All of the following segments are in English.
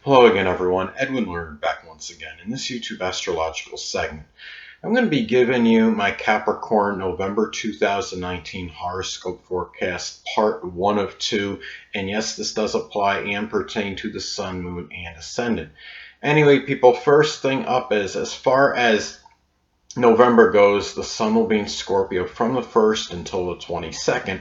Hello again, everyone. Edwin Learnard back once again in this YouTube astrological segment. I'm going to be giving you my Capricorn November 2019 horoscope forecast, part 1 of 2. And yes, this does apply and pertain to the Sun, Moon, and Ascendant. Anyway, people, first thing up is as far as November goes, the Sun will be in Scorpio from the 1st until the 22nd.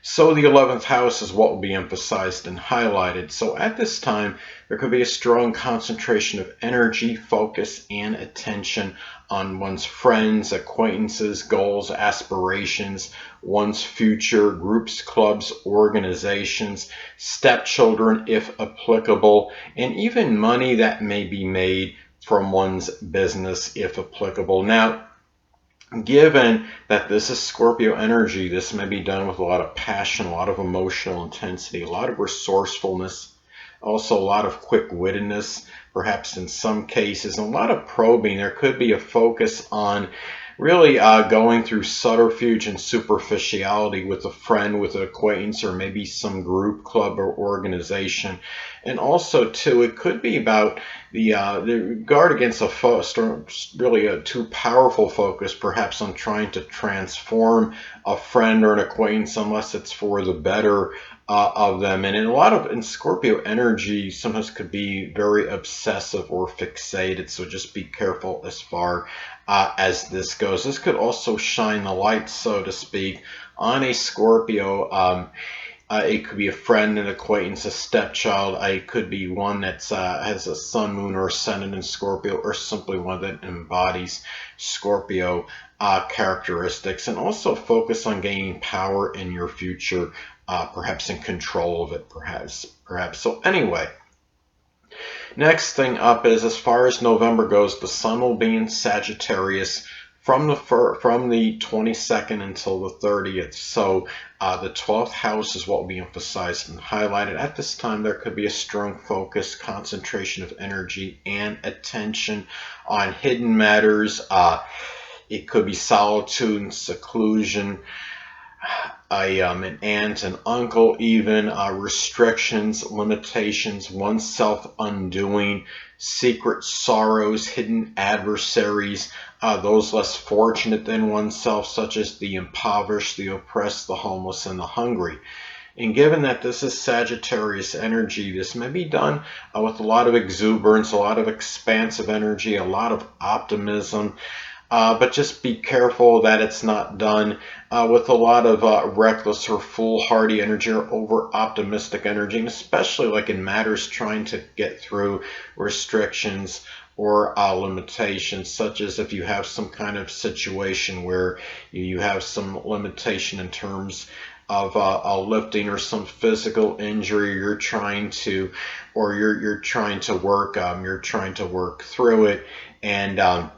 So the 11th house is what will be emphasized and highlighted. So at this time, there could be a strong concentration of energy, focus, and attention on one's friends, acquaintances, goals, aspirations, one's future, groups, clubs, organizations, stepchildren if applicable, and even money that may be made from one's business if applicable. Now, given that this is Scorpio energy, this may be done with a lot of passion, a lot of emotional intensity, a lot of resourcefulness, also a lot of quick-wittedness, perhaps in some cases, and a lot of probing. There could be a focus on really going through subterfuge and superficiality with a friend, with an acquaintance, or maybe some group, club, or organization. And also, too, it could be about the guard against really a too powerful focus, perhaps on trying to transform a friend or an acquaintance, unless it's for the better of them. And in Scorpio energy, sometimes could be very obsessive or fixated. So just be careful as far as this goes. This could also shine the light, so to speak, on a Scorpio. It could be a friend, an acquaintance, a stepchild. It could be one that has a Sun, Moon, or Ascendant in Scorpio, or simply one that embodies Scorpio characteristics. And also focus on gaining power in your future, perhaps in control of it, perhaps. So anyway, next thing up is as far as November goes, the Sun will be in Sagittarius from the 22nd until the 30th. So the 12th house is what will be emphasized and highlighted. At this time, there could be a strong focus, concentration of energy and attention on hidden matters. It could be solitude and seclusion, an aunt, an uncle, even restrictions, limitations, oneself undoing, secret sorrows, hidden adversaries, those less fortunate than oneself, such as the impoverished, the oppressed, the homeless, and the hungry. And given that this is Sagittarius energy, this may be done with a lot of exuberance, a lot of expansive energy, a lot of optimism. But just be careful that it's not done with a lot of reckless or foolhardy energy or over-optimistic energy, and especially like in matters trying to get through restrictions or limitations, such as if you have some kind of situation where you have some limitation in terms of lifting or some physical injury you're trying to work through it, and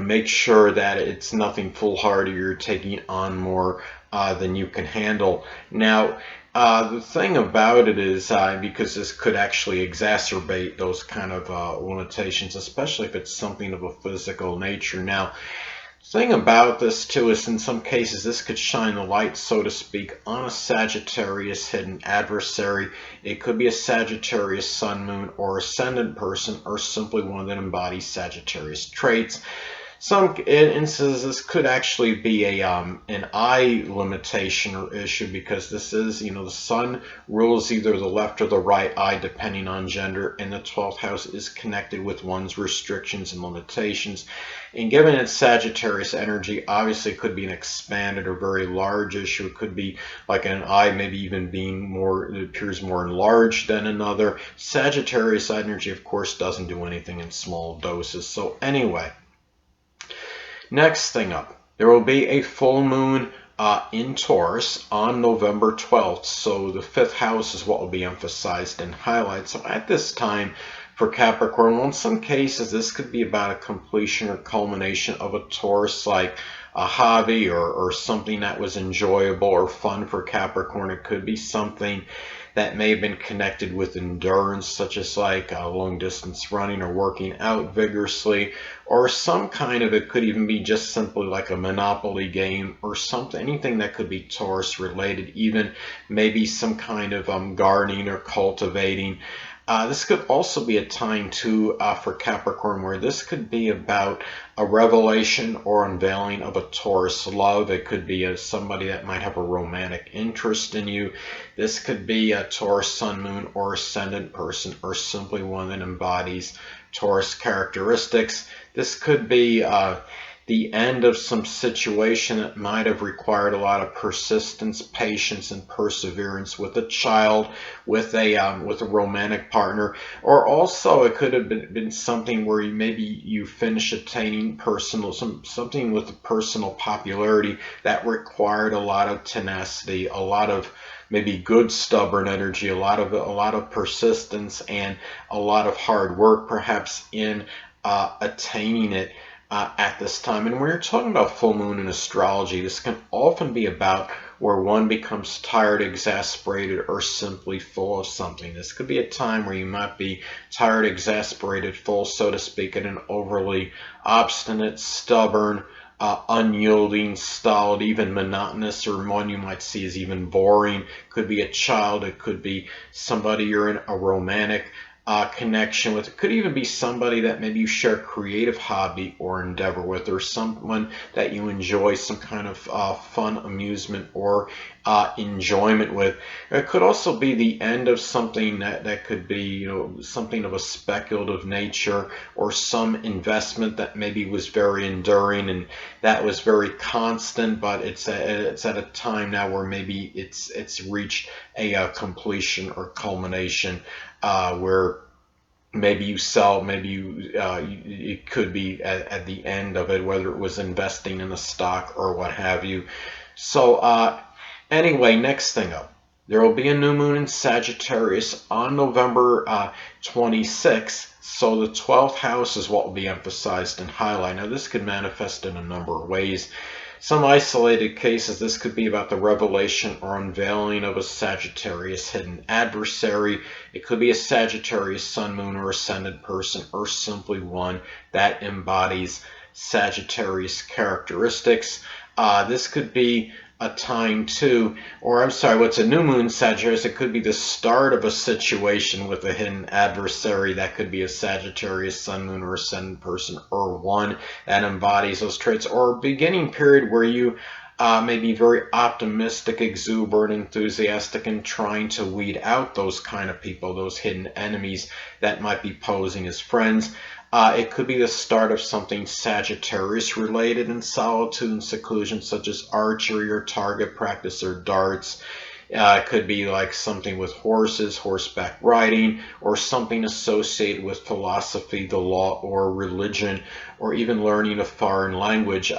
make sure that it's nothing foolhardy. You're taking on more than you can handle. Now, the thing about it is, because this could actually exacerbate those kind of limitations, especially if it's something of a physical nature. Now, the thing about this too is in some cases this could shine the light, so to speak, on a Sagittarius hidden adversary. It could be a Sagittarius Sun, Moon, or Ascendant person, or simply one that embodies Sagittarius traits. Some instances this could actually be an eye limitation or issue, because this is, the Sun rules either the left or the right eye depending on gender, and the 12th house is connected with one's restrictions and limitations. And given its Sagittarius energy, obviously it could be an expanded or very large issue. It could be like an eye maybe even being it appears more enlarged than another. Sagittarius energy, of course, doesn't do anything in small doses. So anyway, next thing up, there will be a full moon in Taurus on November 12th. So the 5th house is what will be emphasized and highlighted. So at this time for Capricorn, well, in some cases this could be about a completion or culmination of a Taurus-like a hobby or something that was enjoyable or fun for Capricorn. It could be something that may have been connected with endurance, such as like long distance running or working out vigorously, or some kind of, it could even be just simply like a Monopoly game or something, anything that could be Taurus related, even maybe some kind of gardening or cultivating. This could also be a time too for Capricorn where this could be about a revelation or unveiling of a Taurus love. It could be somebody that might have a romantic interest in you. This could be a Taurus Sun, Moon, or Ascendant person, or simply one that embodies Taurus characteristics. This could be the end of some situation that might have required a lot of persistence, patience, and perseverance with a child, with a romantic partner, or also it could have been something where maybe you finish attaining something with a personal popularity that required a lot of tenacity, a lot of maybe good stubborn energy, a lot of persistence, and a lot of hard work, perhaps in attaining it. At this time. And when you're talking about full moon in astrology, this can often be about where one becomes tired, exasperated, or simply full of something. This could be a time where you might be tired, exasperated, full, so to speak, in an overly obstinate, stubborn, unyielding, stolid, even monotonous, or one you might see as even boring. Could be a child, it could be somebody you're in a romantic connection with. It could even be somebody that maybe you share a creative hobby or endeavor with, or someone that you enjoy some kind of fun, amusement, or enjoyment with. It could also be the end of something that could be, something of a speculative nature, or some investment that maybe was very enduring and that was very constant, but it's at a time now where maybe it's reached a completion or culmination, where maybe you sell, maybe it could be at the end of it, whether it was investing in a stock or what have you. So anyway, next thing up, there will be a new moon in Sagittarius on November 26th. So the 12th house is what will be emphasized and highlighted. Now this could manifest in a number of ways. Some isolated cases, this could be about the revelation or unveiling of a Sagittarius hidden adversary. It could be a Sagittarius Sun, Moon, or Ascendant person, or simply one that embodies Sagittarius characteristics. This could be a time too, or I'm sorry, what's a new moon Sagittarius? It could be the start of a situation with a hidden adversary. That could be a Sagittarius Sun, Moon, or Ascendant person, or one that embodies those traits, or a beginning period where you may be very optimistic, exuberant, enthusiastic, and trying to weed out those kind of people, those hidden enemies that might be posing as friends. It could be the start of something Sagittarius related in solitude and seclusion, such as archery or target practice or darts. It could be like something with horses, horseback riding, or something associated with philosophy, the law, or religion, or even learning a foreign language.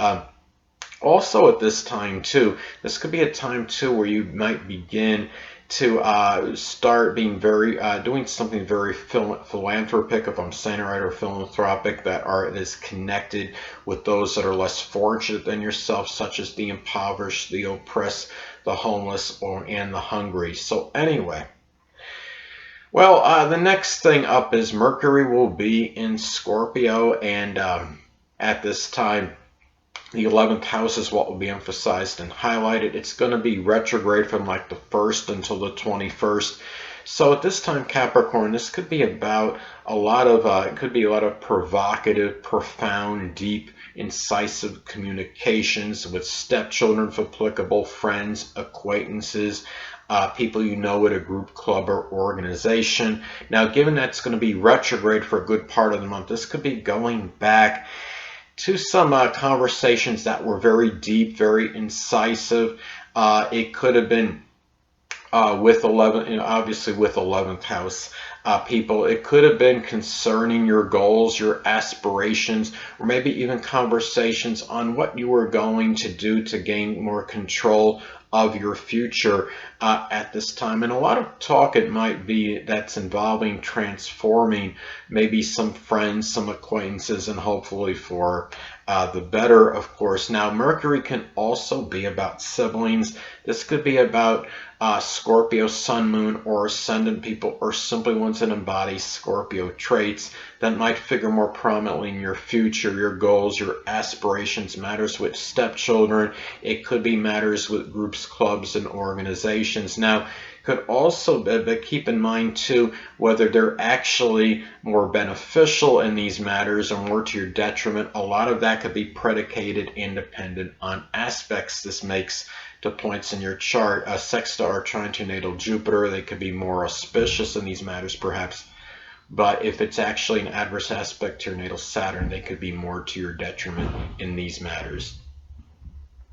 Also at this time too, this could be a time too where you might begin to start being doing something very philanthropic, if I'm saying it right, or philanthropic, that is connected with those that are less fortunate than yourself, such as the impoverished, the oppressed, the homeless, and the hungry. So anyway, well, the next thing up is Mercury will be in Scorpio, and at this time, the 11th house is what will be emphasized and highlighted. It's going to be retrograde from like the 1st until the 21st. So at this time, Capricorn, this could be about it could be a lot of provocative, profound, deep, incisive communications with stepchildren, if applicable, friends, acquaintances, people you know at a group, club, or organization. Now, given that's going to be retrograde for a good part of the month, this could be going back to some conversations that were very deep, very incisive. It could have been with 11, obviously with 11th house people. It could have been concerning your goals, your aspirations, or maybe even conversations on what you were going to do to gain more control of your future at this time. And a lot of talk it might be that's involving transforming maybe some friends, some acquaintances, and hopefully for the better, of course. Now, Mercury can also be about siblings. This could be about Scorpio, Sun, Moon, or Ascendant people, or simply ones that embody Scorpio traits that might figure more prominently in your future, your goals, your aspirations, matters with stepchildren. It could be matters with groups, clubs, and organizations. Now, Could also, but keep in mind too, whether they're actually more beneficial in these matters or more to your detriment. A lot of that could be predicated independent on aspects this makes to points in your chart. A sexta or trine to natal Jupiter, they could be more auspicious in these matters perhaps. But if it's actually an adverse aspect to your natal Saturn, they could be more to your detriment in these matters.